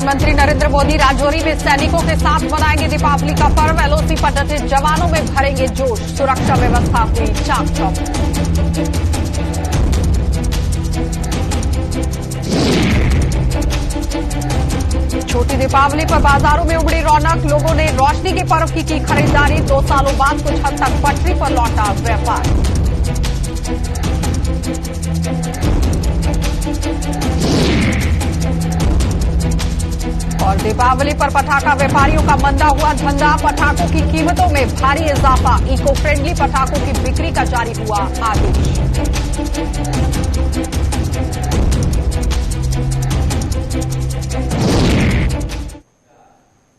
प्रधानमंत्री नरेंद्र मोदी राजौरी में सैनिकों के साथ मनाएंगे दीपावली का पर्व। एलओसी पर डटे जवानों में भरेंगे जोश। सुरक्षा व्यवस्था हुई चाक-चौबंद। छोटी दीपावली पर बाजारों में उमड़ी रौनक। लोगों ने रोशनी के पर्व की खरीदारी। 2 सालों बाद कुछ हद तक पटरी पर लौटा व्यापार। और दीपावली पर पटाखा व्यापारियों का मंदा हुआ धंधा। पटाखों की कीमतों में भारी इजाफा। इको फ्रेंडली पटाखों की बिक्री का जारी हुआ आदेश।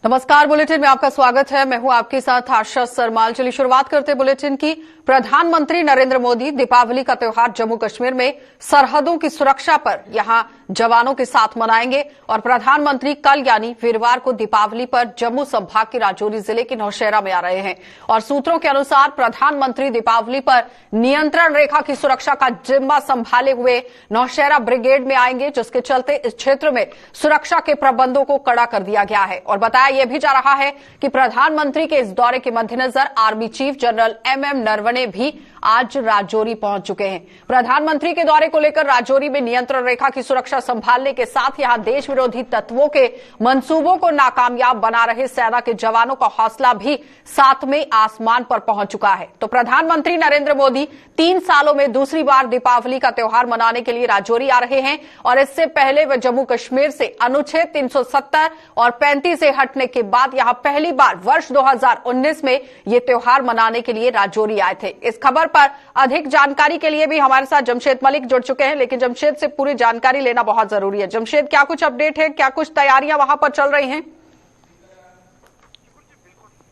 नमस्कार, बुलेटिन में आपका स्वागत है। मैं हूं आपके साथ आशा सरमाल। चलिए शुरुआत करते हैं बुलेटिन की। प्रधानमंत्री नरेंद्र मोदी दीपावली का त्योहार जम्मू कश्मीर में सरहदों की सुरक्षा पर यहां जवानों के साथ मनाएंगे। और प्रधानमंत्री कल यानी वीरवार को दीपावली पर जम्मू संभाग के राजौरी जिले के नौशहरा में आ रहे हैं। और सूत्रों के अनुसार प्रधानमंत्री दीपावली पर नियंत्रण रेखा की सुरक्षा का जिम्मा संभाले हुए नौशहरा ब्रिगेड में आएंगे, जिसके चलते इस क्षेत्र में सुरक्षा के प्रबंधों को कड़ा कर दिया गया है। और बताया यह भी जा रहा है कि प्रधानमंत्री के इस दौरे के मद्देनजर army chief general MM Naravane भी आज राजौरी पहुंच चुके हैं। प्रधानमंत्री के दौरे को लेकर राजौरी में नियंत्रण रेखा की सुरक्षा संभालने के साथ यहां देश विरोधी तत्वों के मंसूबों को नाकामयाब बना रहे सेना के जवानों का हौसला भी सातवें आसमान पर पहुंच चुका है। तो प्रधानमंत्री नरेंद्र मोदी 3 सालों में दूसरी बार दीपावली का त्योहार मनाने के लिए राजौरी आ रहे हैं। और इससे पहले वे जम्मू कश्मीर से अनुच्छेद 370 और 35 से हटने के बाद यहां पहली बार वर्ष 2019 में ये त्योहार मनाने के लिए राजौरी आए थे। इस खबर पर अधिक जानकारी के लिए भी हमारे साथ जमशेद मलिक जुड़ चुके हैं, लेकिन जमशेद से पूरी जानकारी लेना बहुत जरूरी है। जमशेद, क्या कुछ अपडेट है, क्या कुछ तैयारियां वहां पर चल रही हैं?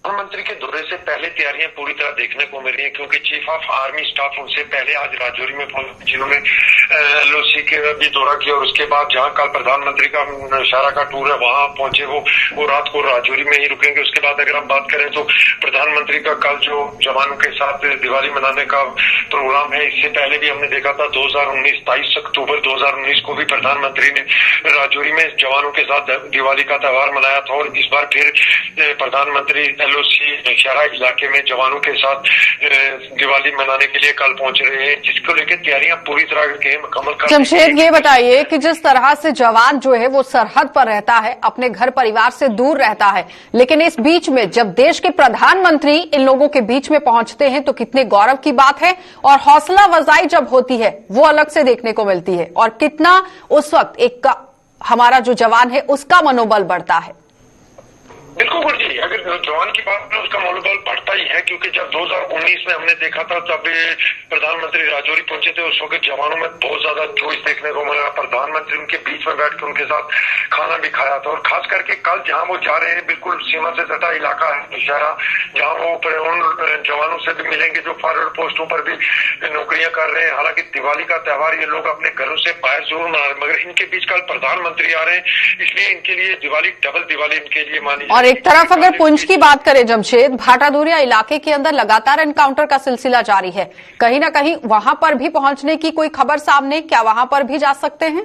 प्रधानमंत्री के दौरे से पहले तैयारियां पूरी तरह देखने को मिल रही है, क्योंकि चीफ ऑफ आर्मी स्टाफ उनसे पहले आज राजौरी में पहुंचे, जिन्होंने एलओसी के भी दौरा किया। और उसके बाद जहां कल प्रधानमंत्री का नौशहरा का टूर है, वहां पहुंचे वो रात को राजौरी में ही रुकेंगे। उसके बाद अगर हम बात करें तो प्रधानमंत्री का कल जो जवानों के साथ दिवाली मनाने का प्रोग्राम है, इससे पहले भी हमने देखा था 2019 23 अक्टूबर 2019 को भी प्रधानमंत्री ने राजौरी में जवानों के साथ दिवाली का त्योहार मनाया था। और इस बार फिर प्रधानमंत्री नौशहरा इलाके में जवानों के साथ दिवाली मनाने के लिए कल पहुंच रहे हैं, जिसको लेकर तैयारियां पूरी तरह के मुकम्मल कर। जमशेद, ये बताइए कि जिस तरह से जवान जो है वो सरहद पर रहता है, अपने घर परिवार से दूर रहता है, लेकिन इस बीच में जब देश के प्रधानमंत्री इन लोगों के बीच में पहुंचते हैं तो कितने गौरव की बात है। और हौसला अफजाई जब होती है वो अलग से देखने को मिलती है। और कितना उस वक्त एक हमारा जो जवान है उसका मनोबल बढ़ता है। बिल्कुल गुरुजी, अगर जवान की बात करें उसका मनोबल बढ़ता ही है, क्योंकि जब 2019 में हमने देखा था तब प्रधानमंत्री राजौरी पहुंचे थे, उस वक्त जवानों में बहुत ज्यादा जोश देखने को मिला। प्रधानमंत्री उनके बीच में बैठकर उनके साथ खाना भी खाया था। और खास करके कल जहां वो जा रहे हैं, बिल्कुल सीमा से सटा इलाका है नौशहरा, जहां वो उन जवानों से भी मिलेंगे जो फॉरवर्ड पोस्टों पर भी नौकरियां कर रहे हैं। हालांकि दिवाली का त्योहार ये लोग अपने घरों से बाहर जरूर मना रहे हैं, मगर इनके बीच कल प्रधानमंत्री आ रहे हैं, इसलिए इनके लिए दिवाली डबल दिवाली इनके लिए मानी। और एक तरफ अगर पुंछ की बात करें जमशेद, भाटादूरिया इलाके के अंदर लगातार एनकाउंटर का सिलसिला जारी है। कहीं ना कहीं वहां पर भी पहुंचने की कोई खबर सामने, क्या वहां पर भी जा सकते हैं?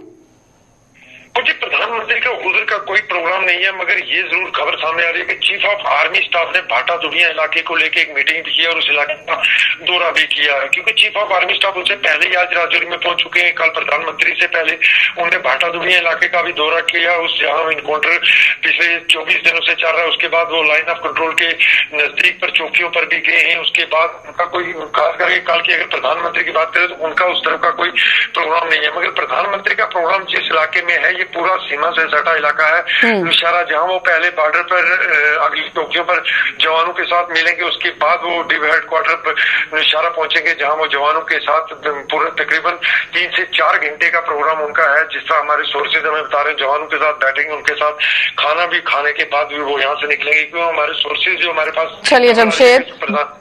मुझे प्रधानमंत्री का उधर का कोई प्रोग्राम नहीं है, मगर ये जरूर खबर सामने आ रही है कि चीफ ऑफ आर्मी स्टाफ ने भाटादुनिया इलाके को लेकर एक मीटिंग भी की और उस इलाके का दौरा भी किया है। क्योंकि चीफ ऑफ आर्मी स्टाफ उनसे पहले ही आज राजौरी में पहुंच चुके हैं। कल प्रधानमंत्री से पहले उन्होंने भाटादुनिया इलाके का भी दौरा किया। उस जहां इनकाउंटर पिछले 24 दिनों से चल रहा है, उसके बाद वो लाइन ऑफ कंट्रोल के नजदीक पर चौकियों पर भी गए हैं। उसके बाद उनका कोई खास करके कल की अगर प्रधानमंत्री की बात करें तो उनका उस तरफ का कोई प्रोग्राम नहीं है, मगर प्रधानमंत्री का प्रोग्राम जिस इलाके में है, ये पूरा सीमा से सटा इलाका है नौशहरा, जहां वो पहले बॉर्डर पर अगली चौकियों पर जवानों के साथ मिलेंगे। उसके बाद वो डिव हेडक्वार्टर पर नौशहरा पहुंचेंगे, जहां वो जवानों के साथ पूरे तकरीबन 3 से 4 घंटे का प्रोग्राम उनका है। जिस तरह हमारे सोर्सेज हमें बता रहे हैं, जवानों के साथ बैठेंगे, उनके साथ खाना भी खाने के बाद भी वो यहाँ से निकलेंगे, क्योंकि हमारे सोर्सेज जो हमारे पास। चलिए जमशेद,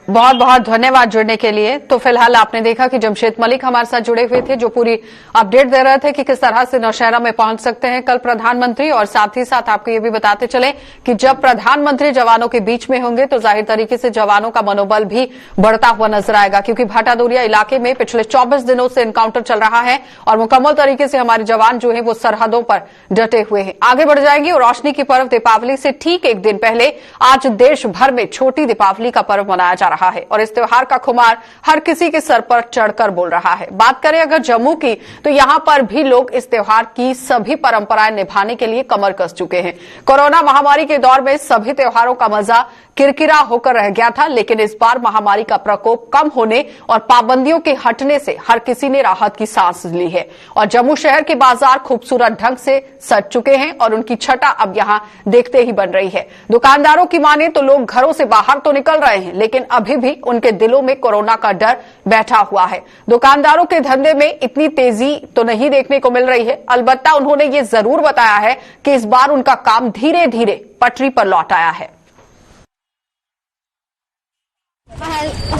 बहुत बहुत धन्यवाद जुड़ने के लिए। तो फिलहाल आपने देखा कि जमशेद मलिक हमारे साथ जुड़े हुए थे, जो पूरी अपडेट दे रहे थे कि किस तरह से नौशहरा में पहुंच सकते हैं कल प्रधानमंत्री। और साथ ही साथ आपको ये भी बताते चले कि जब प्रधानमंत्री जवानों के बीच में होंगे तो जाहिर तरीके से जवानों का मनोबल भी बढ़ता हुआ नजर आएगा, क्योंकि भाटादोरिया इलाके में पिछले 24 दिनों से एनकाउंटर चल रहा है और मुकम्मल तरीके से हमारे जवान जो है वो सरहदों पर डटे हुए हैं। आगे बढ़ जाएंगे और रोशनी की पर्व दीपावली से ठीक एक दिन पहले आज देश भर में छोटी दीपावली का पर्व मनाया जा रहा है और इस त्योहार का खुमार हर किसी के सर पर चढ़कर बोल रहा है। बात करें अगर जम्मू की, तो यहां पर भी लोग इस त्योहार की सभी परंपराएं निभाने के लिए कमर कस चुके हैं। कोरोना महामारी के दौर में सभी त्योहारों का मजा किरकिरा होकर रह गया था, लेकिन इस बार महामारी का प्रकोप कम होने और पाबंदियों के हटने से हर किसी ने राहत की सांस ली है और जम्मू शहर के बाजार खूबसूरत ढंग से सज चुके हैं और उनकी छटा अब यहां देखते ही बन रही है। दुकानदारों की माने तो लोग घरों से बाहर तो निकल रहे हैं, लेकिन अभी भी उनके दिलों में कोरोना का डर बैठा हुआ है। दुकानदारों के धंधे में इतनी तेजी तो नहीं देखने को मिल रही है, अलबत्ता उन्होंने ये जरूर बताया है कि इस बार उनका काम धीरे धीरे पटरी पर लौट आया है।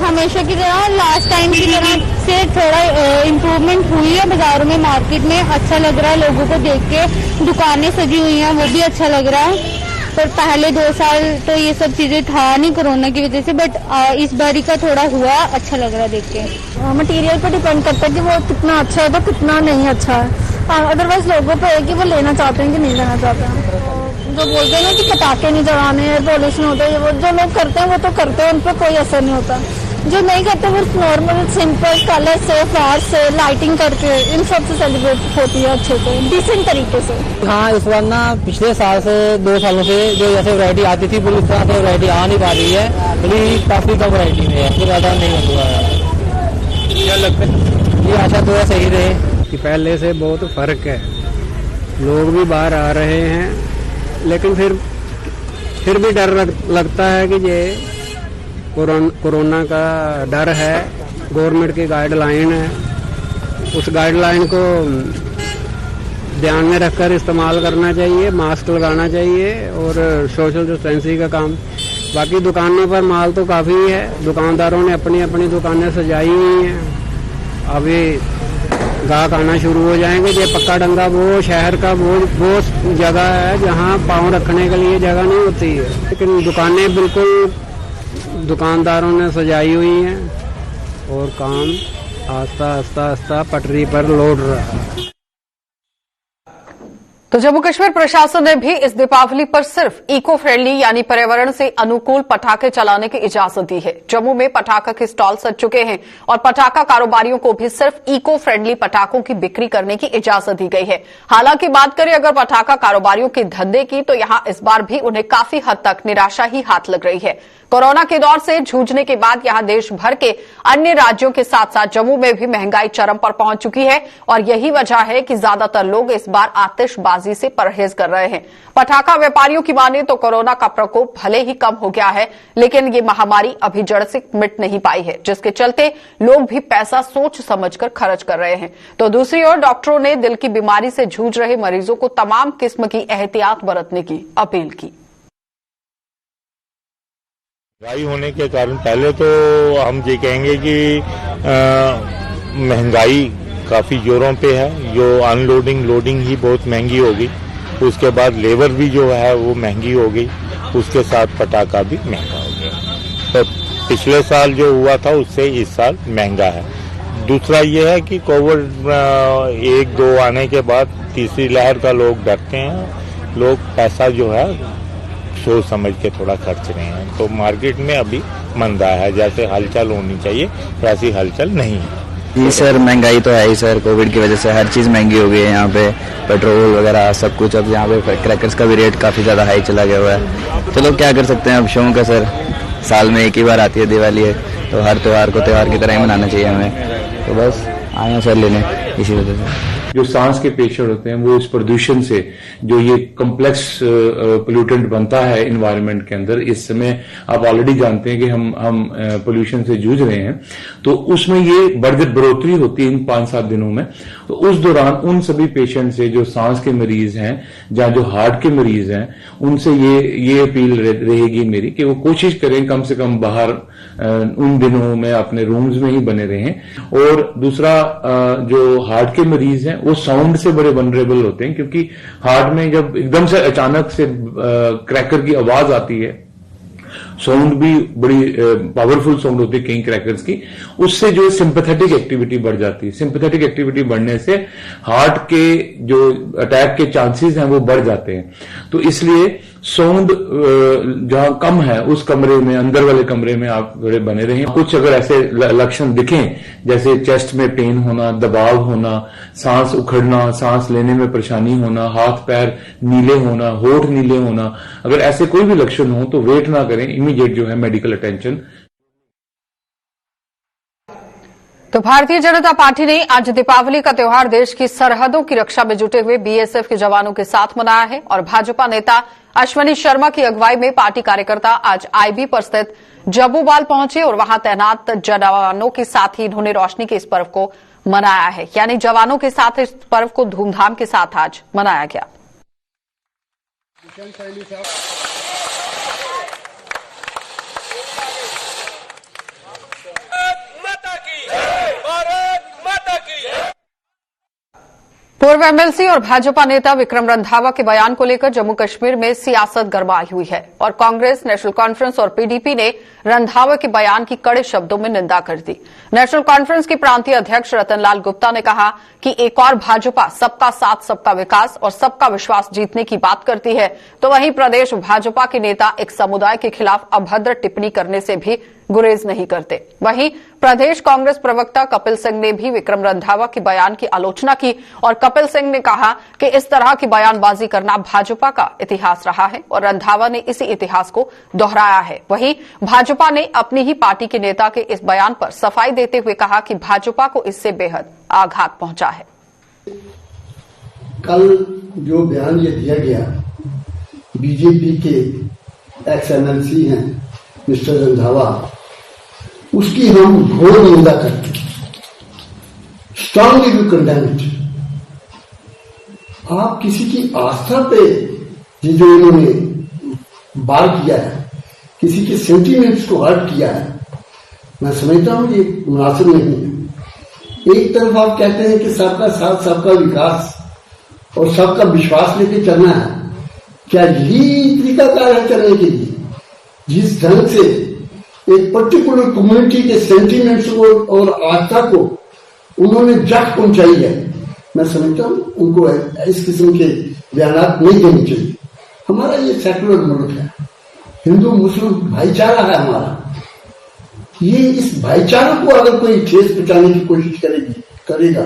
हमेशा की तरह लास्ट टाइम की तरह से थोड़ा इम्प्रूवमेंट हुई है बाजारों में, मार्केट में अच्छा लग रहा है। लोगों को देख के दुकानें सजी हुई हैं, वो भी अच्छा लग रहा है। पर पहले 2 साल तो ये सब चीजें था नहीं कोरोना की वजह से, बट इस बारी का थोड़ा हुआ, अच्छा लग रहा है देख के। मटेरियल पर डिपेंड करता है कि वो कितना अच्छा है तो कितना नहीं अच्छा है। अदरवाइज लोगों पे है कि वो लेना चाहते हैं कि नहीं लेना चाहते हैं। जो बोलते हैं ना कि पटाखे नहीं जलाने, पॉल्यूशन होता है, वो जो लोग करते हैं वो तो करते हैं, उन पर कोई असर नहीं होता। जो नहीं करते वो नॉर्मल सिंपल कलर से, फ्लावर से, लाइटिंग करके इन सब से सेलिब्रेट होती है अच्छे से, डिसेंट तरीके से। हाँ, इस बार ना पिछले साल से 2 सालों से जो जैसे वैरायटी आती थी पुलिस तरह से वैरायटी आ नहीं पा रही है, बड़ी काफी कम वैरायटी में है, फिर ज्यादा नहीं हुआ है। क्या लगता है ये आशा तो सही रहे कि पहले से बहुत फर्क है, लोग भी बाहर आ रहे हैं, लेकिन फिर भी डर लगता है कि ये कोरोना का डर है। गवर्नमेंट की गाइडलाइन है, उस गाइडलाइन को ध्यान में रखकर इस्तेमाल करना चाहिए, मास्क लगाना चाहिए और सोशल डिस्टेंसिंग का काम। बाकी दुकानों पर माल तो काफ़ी है, दुकानदारों ने अपनी अपनी दुकानें सजाई हुई हैं। अभी गाहक आना शुरू हो जाएंगे। ये पक्का डंगा वो शहर का वो जगह है जहाँ पाँव रखने के लिए जगह नहीं होती है, लेकिन दुकानें बिल्कुल दुकानदारों ने सजाई हुई हैं और काम आस्ता आस्ता आस्ता पटरी पर लौट रहा है। तो जम्मू कश्मीर प्रशासन ने भी इस दीपावली पर सिर्फ इको फ्रेंडली यानी पर्यावरण से अनुकूल पटाखे चलाने की इजाजत दी है। जम्मू में पटाखा के स्टॉल सज चुके हैं और पटाखा कारोबारियों को भी सिर्फ इको फ्रेंडली पटाखों की बिक्री करने की इजाजत दी गई है। हालांकि बात करें अगर पटाखा कारोबारियों के धंधे की, तो यहां इस बार भी उन्हें काफी हद तक निराशा ही हाथ लग रही है। कोरोना के दौर से जूझने के बाद यहां देश भर के अन्य राज्यों के साथ साथ जम्मू में भी महंगाई चरम पर पहुंच चुकी है और यही वजह है कि ज्यादातर लोग इस बार आतिशबाजी से परहेज कर रहे हैं। पटाखा व्यापारियों की माने तो कोरोना का प्रकोप भले ही कम हो गया है, लेकिन ये महामारी अभी जड़ से मिट नहीं पाई है, जिसके चलते लोग भी पैसा सोच समझकर खर्च कर रहे हैं। तो दूसरी ओर डॉक्टरों ने दिल की बीमारी से जूझ रहे मरीजों को तमाम किस्म की एहतियात बरतने की अपील की। महंगाई होने के कारण पहले तो हम ये कहेंगे कि महंगाई काफ़ी जोरों पे है, जो अनलोडिंग लोडिंग ही बहुत महंगी होगी, उसके बाद लेबर भी जो है वो महंगी हो गई, उसके साथ पटाखा भी महंगा हो गया। तो पिछले साल जो हुआ था उससे इस साल महंगा है। दूसरा ये है कि कोविड 1-2 आने के बाद तीसरी लहर का लोग डरते हैं, लोग पैसा जो है सोच समझ के थोड़ा खर्च रहे हैं, तो मार्केट में अभी मंदा है। जैसे हलचल होनी चाहिए वैसी हलचल नहीं है। जी सर, महंगाई तो है ही सर, कोविड की वजह से हर चीज़ महंगी हो गई है यहाँ पे, पेट्रोल वगैरह सब कुछ। अब यहाँ पे क्रैकर्स का भी रेट काफ़ी ज़्यादा हाई चला गया हुआ है। चलो क्या कर सकते हैं, अब शौक है सर, साल में एक ही बार आती है दिवाली है, तो हर त्यौहार को त्यौहार की तरह ही मनाना चाहिए हमें। तो बस आए हैं सर लेने, इसी वजह से। जो सांस के पेशेंट होते हैं वो इस प्रदूषण से, जो ये कॉम्प्लेक्स पोल्यूटेंट बनता है इन्वायरमेंट के अंदर, इस समय आप ऑलरेडी जानते हैं कि हम पोल्यूशन से जूझ रहे हैं, तो उसमें ये बढ़ोतरी होती है इन 5-7 दिनों में। तो उस दौरान उन सभी पेशेंट से जो सांस के मरीज हैं या जो हार्ट के मरीज हैं, उनसे ये अपील रहेगी मेरी कि वो कोशिश करें कम से कम बाहर उन दिनों में अपने रूम्स में ही बने रहें। और दूसरा जो हार्ट के मरीज हैं वो साउंड से बड़े वनरेबल होते हैं, क्योंकि हार्ट में जब एकदम से अचानक से क्रैकर की आवाज आती है, साउंड भी बड़ी पावरफुल साउंड होती है कई क्रैकर्स की, उससे जो सिंपैथेटिक एक्टिविटी बढ़ जाती है। सिंपैथेटिक एक्टिविटी बढ़ने से हार्ट के जो अटैक के चांसेस हैं वो बढ़ जाते हैं। तो इसलिए साउंड जहां कम है उस कमरे में, अंदर वाले कमरे में आप बड़े बने रहें। कुछ अगर ऐसे लक्षण दिखें जैसे चेस्ट में पेन होना, दबाव होना, सांस उखड़ना, सांस लेने में परेशानी होना, हाथ पैर नीले होना, होठ नीले होना, अगर ऐसे कोई भी लक्षण हो तो वेट ना करें, इमीडिएट जो है मेडिकल अटेंशन। तो भारतीय जनता पार्टी ने आज दीपावली का त्योहार देश की सरहदों की रक्षा में जुटे हुए बीएसएफ के जवानों के साथ मनाया है और भाजपा नेता अश्वनी शर्मा की अगुवाई में पार्टी कार्यकर्ता आज आईबी पर स्थित जब्बूवाल पहुंचे और वहां तैनात जवानों के साथ ही इन्होंने रोशनी के इस पर्व को मनाया है। यानी जवानों के साथ इस पर्व को धूमधाम के साथ आज मनाया गया। पूर्व एमएलसी और भाजपा नेता विक्रम रंधावा के बयान को लेकर जम्मू कश्मीर में सियासत गरमाई हुई है और कांग्रेस, नेशनल कॉन्फ्रेंस और पीडीपी ने रंधावा के बयान की कड़े शब्दों में निंदा कर दी। नेशनल कॉन्फ्रेंस के प्रांतीय अध्यक्ष रतनलाल गुप्ता ने कहा कि एक और भाजपा सबका साथ, सबका विकास और सबका विश्वास जीतने की बात करती है, तो वहीं प्रदेश भाजपा के नेता एक समुदाय के खिलाफ अभद्र टिप्पणी करने से भी गुरेज नहीं करते। वहीं प्रदेश कांग्रेस प्रवक्ता कपिल सिंह ने भी विक्रम रंधावा के बयान की आलोचना की और कपिल सिंह ने कहा कि इस तरह की बयानबाजी करना भाजपा का इतिहास रहा है और रंधावा ने इसी इतिहास को दोहराया है। वहीं भाजपा ने अपनी ही पार्टी के नेता के इस बयान पर सफाई देते हुए कहा कि भाजपा को इससे बेहद आघात पहुंचा है। कल जो बयान ये दिया गया बीजेपी के एक्स एमएलसी हैं मिस्टर रंधावा, उसकी हम घोर निंदा करते हैं, स्ट्रांगली वी कंडेम इट। आप किसी की आस्था पे ये जो इन्होंने बार किया है, किसी के सेंटिमेंट्स को हर्ट किया है, मैं समझता हूं ये मुनासिब नहीं है। एक तरफ आप कहते हैं कि सबका साथ, सबका विकास और सबका विश्वास लेके चलना है, क्या यही तरीकाकार है चलने के लिए? जिस ढंग से एक पर्टिकुलर कम्युनिटी के सेंटिमेंट्स को और आस्था को उन्होंने जख्म पहुंचाई है, मैं समझता हूं उनको इस किस्म के बयान नहीं देने चाहिए। हमारा ये सेकुलर मुल्क है, हिंदू मुस्लिम भाईचारा है हमारा। ये इस भाईचारे को अगर कोई ठेस पहुंचाने की कोशिश करेगा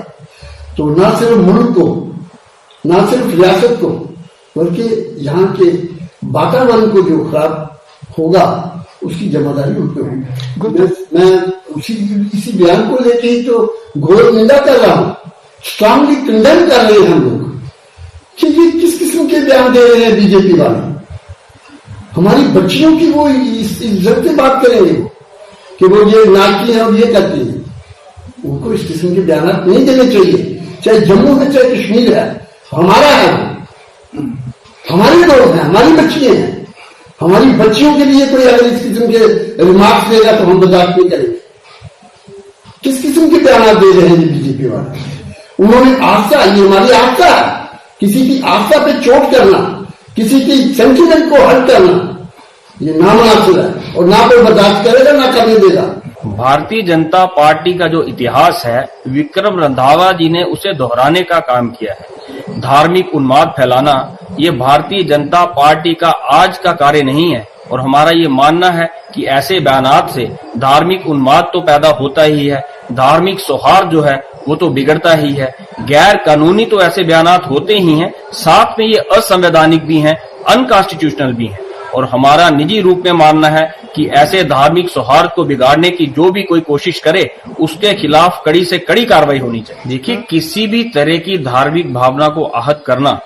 तो ना सिर्फ मुल्क को, ना सिर्फ रियासत को, बल्कि यहाँ के वातावरण को जो खराब होगा उसकी जिम्मेदारी उन पर होगी। मैं इसी बयान को लेके ही तो घोर निंदा कर रहा हूं, स्ट्रांगली कंडेम कर रहे हैं हम लोग कि ये किस किस्म के बयान दे रहे हैं बीजेपी वाले। हमारी बच्चियों की वो इज्जत से बात करेंगे कि वो ये नाची है और ये करती है, उनको इस किस्म के बयान नहीं देने चाहिए। चाहे जम्मू है चाहे कश्मीर है, हमारा है, हमारे लोग हैं, हमारी बच्चियां हैं। हमारी बच्चियों के लिए कोई अगर इस किस्म के रिमार्क्स देगा तो हम बर्दाश्त नहीं करेंगे। किस किस्म के बयान दे रहे हैं बीजेपी वाले? उन्होंने आस्था, ये हमारी आस्था, किसी की आस्था पे चोट करना, किसी की सेंटिमेंट को हर्ट करना, ये नामुनासिब है और ना कोई बर्दाश्त करेगा ना करने देगा। भारतीय जनता पार्टी का जो इतिहास है, विक्रम रंधावा जी ने उसे दोहराने का काम किया है। धार्मिक उन्माद फैलाना ये भारतीय जनता पार्टी का आज का कार्य नहीं है और हमारा ये मानना है कि ऐसे बयानात से धार्मिक उन्माद तो पैदा होता ही है, धार्मिक सौहार्द जो है वो तो बिगड़ता ही है। गैर कानूनी तो ऐसे बयानात होते ही हैं, साथ में ये असंवैधानिक भी हैं, अनकॉन्स्टिट्यूशनल भी हैं और हमारा निजी रूप में मानना है कि ऐसे धार्मिक सौहार्द को बिगाड़ने की जो भी कोई कोशिश करे उसके खिलाफ कड़ी से कड़ी कार्रवाई होनी चाहिए। देखिए, किसी भी तरह की धार्मिक भावना को आहत करना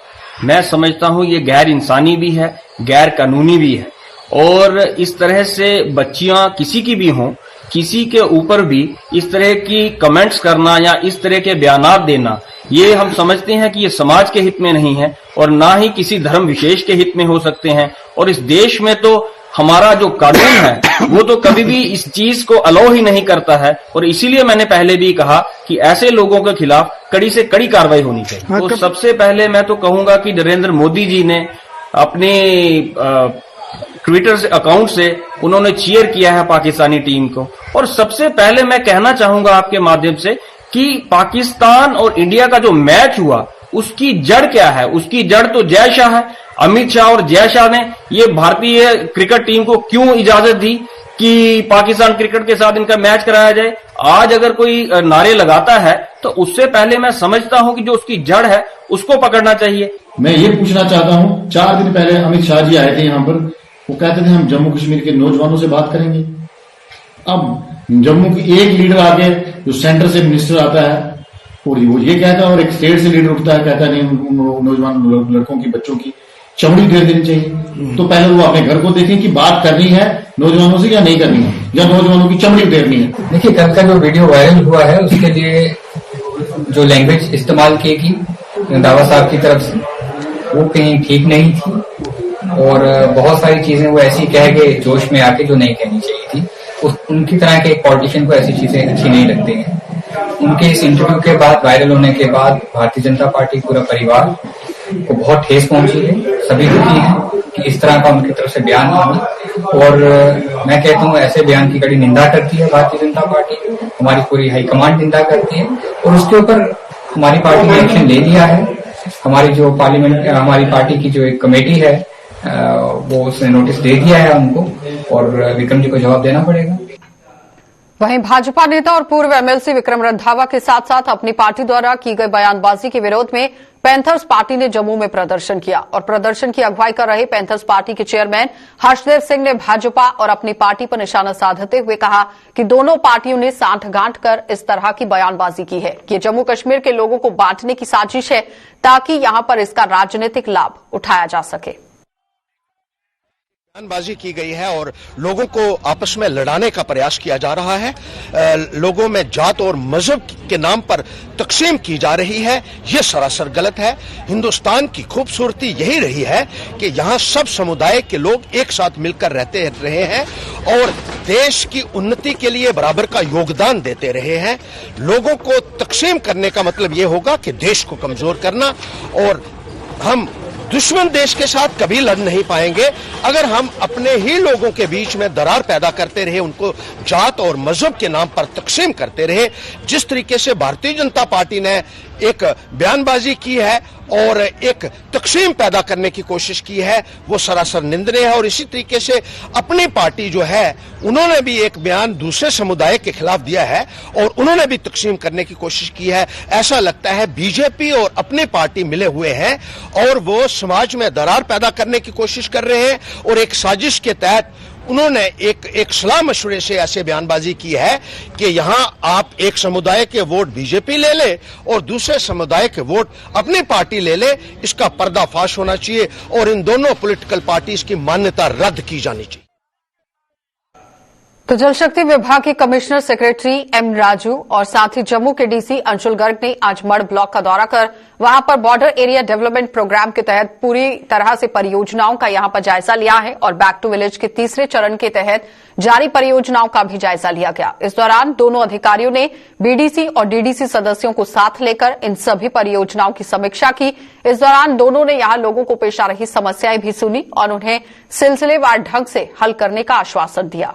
मैं समझता हूं ये गैर इंसानी भी है, गैर कानूनी भी है और इस तरह से बच्चियां किसी की भी हों, किसी के ऊपर भी इस तरह की कमेंट्स करना या इस तरह के बयानात देना, ये हम समझते हैं कि ये समाज के हित में नहीं है और ना ही किसी धर्म विशेष के हित में हो सकते हैं। और इस देश में तो हमारा जो कानून है वो तो कभी भी इस चीज को अलाउ ही नहीं करता है, और इसीलिए मैंने पहले भी कहा कि ऐसे लोगों के खिलाफ कड़ी से कड़ी कार्रवाई होनी चाहिए। तो सबसे पहले मैं तो कहूंगा कि नरेंद्र मोदी जी ने अपने ट्विटर अकाउंट से उन्होंने चीयर किया है पाकिस्तानी टीम को, और सबसे पहले मैं कहना चाहूंगा आपके माध्यम से कि पाकिस्तान और इंडिया का जो मैच हुआ उसकी जड़ क्या है? उसकी जड़ तो जय शाह है। अमित शाह और जय शाह ने ये भारतीय क्रिकेट टीम को क्यों इजाजत दी कि पाकिस्तान क्रिकेट के साथ इनका मैच कराया जाए? आज अगर कोई नारे लगाता है तो उससे पहले मैं समझता हूं कि जो उसकी जड़ है उसको पकड़ना चाहिए। मैं ये पूछना चाहता हूं, 4 दिन पहले अमित शाह जी आए थे यहाँ पर, वो कहते थे हम जम्मू कश्मीर के नौजवानों से बात करेंगे। अब जम्मू की एक लीडर आके जो सेंटर से मिनिस्टर आता है और वो ये कहता है, और एक स्टेट से लीडर उठता है कहता है नहीं नौजवान लड़कों की बच्चों की चमड़ी दे देनी चाहिए। तो पहले वो अपने घर को देखें कि बात करनी है नौजवानों से या नहीं करनी है, या नौजवानों की चमड़ी उधेरनी है। देखिए, कल का जो वीडियो वायरल हुआ है उसके लिए जो लैंग्वेज इस्तेमाल की गई रंधावा साहब की तरफ से वो कहीं ठीक नहीं थी, और बहुत सारी चीजें वो ऐसी कह गए जोश में आके जो नहीं कहनी चाहिए थी। उनकी तरह के एक पॉलिटिशियन को ऐसी चीजें अच्छी नहीं लगती हैं। उनके इस इंटरव्यू के बाद, वायरल होने के बाद भारतीय जनता पार्टी पूरा परिवार को बहुत ठेस पहुंची है। सभी दुखी हैं कि इस तरह का उनकी तरफ से बयान आना, और मैं कहता हूँ ऐसे बयान की कड़ी निंदा करती है भारतीय जनता पार्टी। हमारी पूरी हाईकमांड निंदा करती है, और उसके ऊपर हमारी पार्टी ने एक्शन ले लिया है। हमारी जो पार्लियामेंट, हमारी पार्टी की जो एक कमेटी है वो उसने नोटिस दे दिया है उनको, और विक्रम जी को जवाब देना पड़ेगा। वहीं भाजपा नेता और पूर्व एमएलसी विक्रम रंधावा के साथ साथ अपनी पार्टी द्वारा की गई बयानबाजी के विरोध में पैंथर्स पार्टी ने जम्मू में प्रदर्शन किया, और प्रदर्शन की अगुवाई कर रहे पैंथर्स पार्टी के चेयरमैन हर्षदेव सिंह ने भाजपा और अपनी पार्टी पर निशाना साधते हुए कहा कि दोनों पार्टियों ने सांठगांठ कर इस तरह की बयानबाजी की है कि जम्मू कश्मीर के लोगों को बांटने की साजिश है ताकि यहां पर इसका राजनीतिक लाभ उठाया जा सके। बयानबाजी की गई है और लोगों को आपस में लड़ाने का प्रयास किया जा रहा है। लोगों में जात और मजहब के नाम पर तकसीम की जा रही है, यह सरासर गलत है। हिंदुस्तान की खूबसूरती यही रही है कि यहाँ सब समुदाय के लोग एक साथ मिलकर रहते रहे हैं और देश की उन्नति के लिए बराबर का योगदान देते रहे हैं। लोगों को तकसीम करने का मतलब यह होगा कि देश को कमजोर करना, और हम दुश्मन देश के साथ कभी लड़ नहीं पाएंगे अगर हम अपने ही लोगों के बीच में दरार पैदा करते रहे, उनको जात और मजहब के नाम पर तकसीम करते रहे। जिस तरीके से भारतीय जनता पार्टी ने एक बयानबाजी की है और एक तकसीम पैदा करने की कोशिश की है, वो सरासर निंदनीय है। और इसी तरीके से अपनी पार्टी जो है उन्होंने भी एक बयान दूसरे समुदाय के खिलाफ दिया है और उन्होंने भी तकसीम करने की कोशिश की है। ऐसा लगता है बीजेपी और अपनी पार्टी मिले हुए हैं और वो समाज में दरार पैदा करने की कोशिश कर रहे हैं, और एक साजिश के तहत उन्होंने एक सलाह मशवरे से ऐसे बयानबाजी की है कि यहां आप एक समुदाय के वोट बीजेपी ले ले और दूसरे समुदाय के वोट अपनी पार्टी ले ले। इसका पर्दाफाश होना चाहिए और इन दोनों पॉलिटिकल पार्टीज की मान्यता रद्द की जानी चाहिए। तो जल शक्ति विभाग के कमिश्नर सेक्रेटरी एम राजू और साथ ही जम्मू के डीसी अंशुल गर्ग ने आज मड़ ब्लॉक का दौरा कर वहां पर बॉर्डर एरिया डेवलपमेंट प्रोग्राम के तहत पूरी तरह से परियोजनाओं का यहां पर जायजा लिया है और बैक टू विलेज के तीसरे चरण के तहत जारी परियोजनाओं का भी जायजा लिया गया। इस दौरान दोनों अधिकारियों ने बीडीसी और डीडीसी सदस्यों को साथ लेकर इन सभी परियोजनाओं की समीक्षा की। इस दौरान दोनों ने यहां लोगों को पेश आ रही समस्याएं भी सुनी और उन्हें सिलसिलेवार ढंग से हल करने का आश्वासन दिया।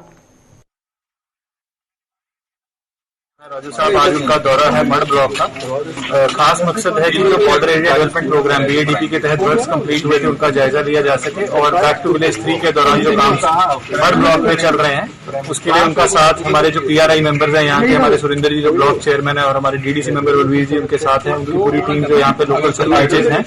राजू साहब, आज उनका दौरा है मड़ ब्लॉक का। खास मकसद है कि जो border area development program BADP के तहत वर्क्स कंप्लीट हुए थे उनका जायजा लिया जा सके और बैक टू विलेज 3 के दौरान जो काम मड़ ब्लॉक में चल रहे हैं उसके लिए उनका साथ हमारे जो पीआरआई मेंबर्स हैं यहाँ के, हमारे सुरेंद्र जी जो ब्लॉक चेयरमैन है और हमारे डीडीसी मेंबर बलवीर जी उनके साथ हैं। उनकी पूरी टीम जो यहाँ पे लोकल सरपंचेज हैं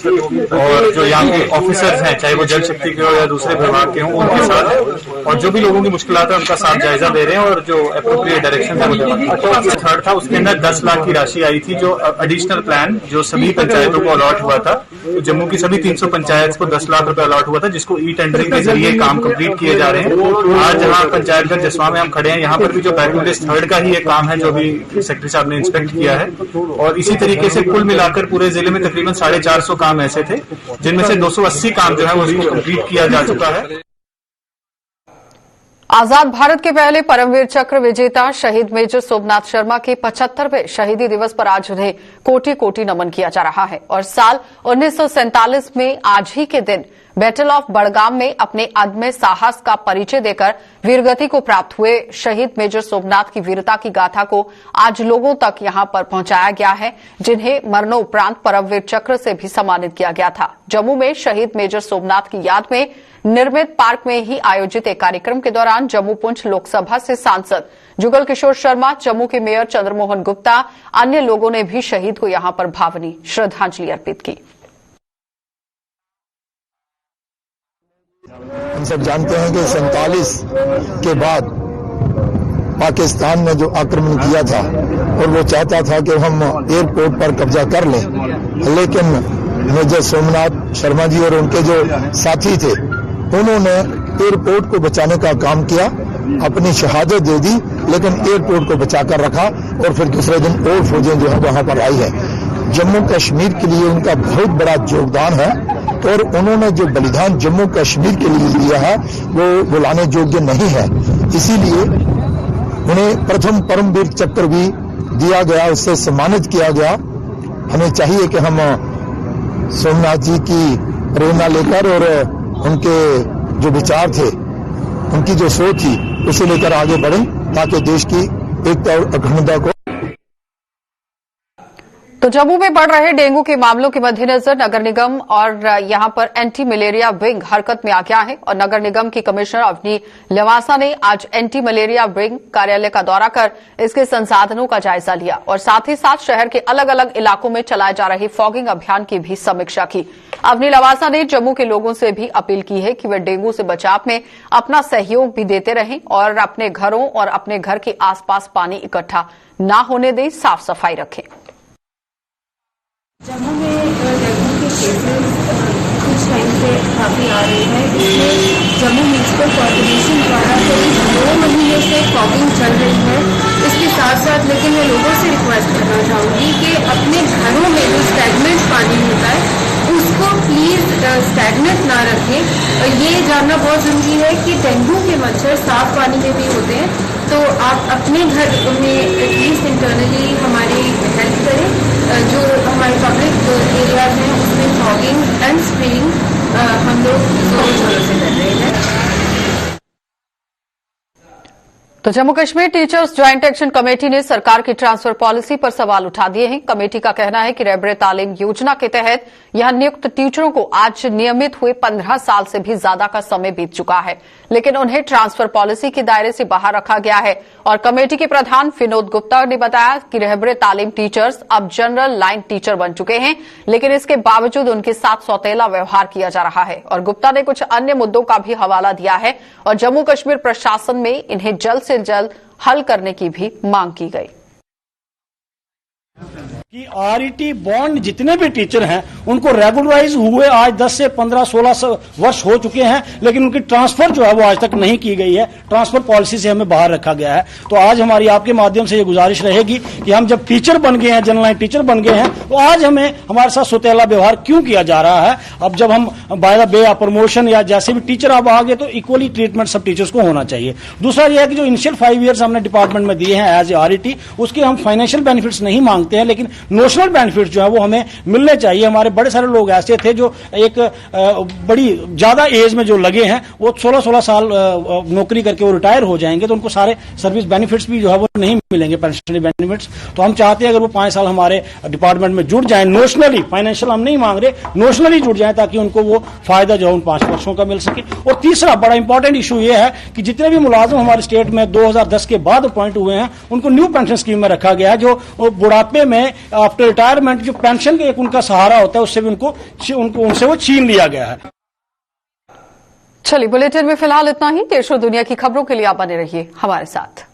और जो यहाँ के ऑफिसर्स हैं, चाहे वो जल शक्ति के हो या दूसरे विभाग के हों, उनके साथ है और जो भी लोगों की मुश्किलात है उनका साथ जायजा ले रहे हैं और जो एप्रोप्रिएट डायरेक्शन है वो थर्ड था। उसके अंदर 10 लाख की राशि आई थी जो एडिशनल प्लान जो सभी पंचायतों को अलॉट हुआ था। तो जम्मू की सभी 300 पंचायत को 10 लाख रुपए अलॉट हुआ था जिसको ई टेंडरिंग के जरिए काम कंप्लीट किए जा रहे हैं। आज जहां पंचायतघर जसवा में हम खड़े हैं, यहाँ पर भी जो बैक टू विलेज 3 का ही एक काम है जो भी सेक्रेटरी साहब ने इंस्पेक्ट किया है और इसी तरीके से कुल मिलाकर पूरे जिले में तकरीबन 450 काम ऐसे थे जिनमें से 280 काम जो है वो उसको कंप्लीट किया जा चुका है। आजाद भारत के पहले परमवीर चक्र विजेता शहीद मेजर सोमनाथ शर्मा के 75वें शहीदी दिवस पर आज उन्हें कोटि कोटि नमन किया जा रहा है और साल 1947 में आज ही के दिन बैटल ऑफ बड़गाम में अपने अदम्य साहस का परिचय देकर वीरगति को प्राप्त हुए शहीद मेजर सोमनाथ की वीरता की गाथा को आज लोगों तक यहां पर पहुंचाया गया है, जिन्हें मरणोपरांत परमवीर चक्र से भी सम्मानित किया गया था। जम्मू में शहीद मेजर सोमनाथ की याद में निर्मित पार्क में ही आयोजित एक कार्यक्रम के दौरान जम्मू पुंछ लोकसभा से सांसद जुगल किशोर शर्मा, जम्मू के मेयर चंद्रमोहन गुप्ता, अन्य लोगों ने भी शहीद को यहां पर भावनीय श्रद्धांजलि अर्पित की। हम सब जानते हैं कि 47 के बाद पाकिस्तान ने जो आक्रमण किया था और वो चाहता था कि हम एयरपोर्ट पर कब्जा कर लें, लेकिन मेजर सोमनाथ शर्मा जी और उनके जो साथी थे उन्होंने एयरपोर्ट को बचाने का काम किया, अपनी शहादत दे दी, लेकिन एयरपोर्ट को बचाकर रखा और फिर दूसरे दिन और फौजें जो है वहां पर आई है। जम्मू कश्मीर के लिए उनका बहुत बड़ा योगदान है और उन्होंने जो बलिदान जम्मू कश्मीर के लिए दिया है वो बुलाने योग्य नहीं है, इसीलिए उन्हें प्रथम परमवीर चक्र भी दिया गया, उससे सम्मानित किया गया। हमें चाहिए कि हम सोमनाथ जी की प्रेरणा लेकर और उनके जो विचार थे, उनकी जो सोच थी, उसे लेकर आगे बढ़ें ताकि देश की एकता और अखंडता को। तो जम्मू में बढ़ रहे डेंगू के मामलों के मद्देनजर नगर निगम और यहां पर एंटी मलेरिया विंग हरकत में आ गया है और नगर निगम की कमिश्नर अवनी लवासा ने आज एंटी मलेरिया विंग कार्यालय का दौरा कर इसके संसाधनों का जायजा लिया और साथ ही साथ शहर के अलग अलग इलाकों में चलाए जा रहे फॉगिंग अभियान की भी समीक्षा की। अवनी लवासा ने जम्मू के लोगों से भी अपील की है कि वे डेंगू से बचाव में अपना सहयोग भी देते रहें और अपने घरों और अपने घर के आसपास पानी इकट्ठा न होने दें, साफ सफाई रखें। जम्मू में डेंगू के केसेस कुछ टाइम से काफ़ी आ रहे हैं। इसमें जम्मू म्यूनसिपल कॉर्पोरेशन द्वारा करीब 2 महीने से फॉगिंग चल रही है। इसके साथ साथ लेकिन मैं लोगों से रिक्वेस्ट करना चाहूँगी कि अपने घरों में जो स्टैगनेंट पानी होता है उसको प्लीज स्टैगनेंट ना रखें। ये जानना बहुत जरूरी है कि डेंगू के मच्छर साफ पानी में भी होते हैं, तो आप अपने घर में एटलीस्ट इंटरनली हमारी हेल्प करें। जो हमारे पब्लिक एरियाज हैं उसमें फॉगिंग एंड स्प्रेइंग हम लोग दोनों तरह से कर रहे हैं। तो Jammu Kashmir teachers joint action committee ने सरकार की ट्रांसफर पॉलिसी पर सवाल उठा दिए हैं। कमेटी का कहना है कि रेबरे तालीम योजना के तहत यहां नियुक्त टीचरों को आज नियमित हुए 15 साल से भी ज्यादा का समय बीत चुका है, लेकिन उन्हें ट्रांसफर पॉलिसी के दायरे से बाहर रखा गया है। और कमेटी के प्रधान विनोद गुप्ता ने बताया कि रेबरे तालीम टीचर्स अब जनरल लाइन टीचर बन चुके हैं, लेकिन इसके बावजूद उनके साथ सौतेला व्यवहार किया जा रहा है। और गुप्ता ने कुछ अन्य मुद्दों का भी हवाला दिया है और जम्मू कश्मीर प्रशासन में इन्हें जल्द से जल्द हल करने की भी मांग की गई कि आरईटी बॉन्ड जितने भी टीचर हैं उनको रेगुलराइज हुए आज 10 से 15-16 वर्ष हो चुके हैं, लेकिन उनकी ट्रांसफर जो है वो आज तक नहीं की गई है। ट्रांसफर पॉलिसी से हमें बाहर रखा गया है। तो आज हमारी आपके माध्यम से ये गुजारिश रहेगी कि हम जब टीचर बन गए हैं, जनरल लाइन टीचर बन गए हैं, तो आज हमें हमारे साथ सौतेला व्यवहार क्यों किया जा रहा है। अब जब हम बाय द वे या प्रमोशन या जैसे भी टीचर अब आ गए तो इक्वली ट्रीटमेंट सब टीचर्स को होना चाहिए। दूसरा यह है कि जो इनिशियल 5 ईयर्स हमने डिपार्टमेंट में दिए हैं एज ए आरईटी, उसके हम फाइनेंशियल बेनिफिट्स नहीं मांगते हैं, लेकिन नोशनल बेनिफिट्स जो है वो हमें मिलने चाहिए। हमारे बड़े सारे लोग ऐसे थे जो एक बड़ी ज्यादा एज में जो लगे हैं, वो 16-16 साल नौकरी करके वो रिटायर हो जाएंगे, तो उनको सारे सर्विस बेनिफिट्स भी जो है वो नहीं मिलेंगे, पेंशनरी बेनिफिट्स। तो हम चाहते हैं अगर वो 5 साल हमारे डिपार्टमेंट में जुड़ जाए नोशनली, फाइनेंशियल हम नहीं मांग रहे, नोशनली जुड़ जाए ताकि उनको वो फायदा जो है उन 5 वर्षों का मिल सके। और तीसरा बड़ा इंपॉर्टेंट इशू ये है कि जितने भी मुलाजिम हमारे स्टेट में 2010 के बाद अपॉइंट हुए हैं उनको न्यू पेंशन स्कीम में रखा गया है, जो बुढ़ापे में आफ्टर रिटायरमेंट जो पेंशन का एक उनका सहारा होता है उससे भी उनसे वो छीन लिया गया है। चलिए, बुलेटिन में फिलहाल इतना ही। देश और दुनिया की खबरों के लिए आप बने रहिए हमारे साथ।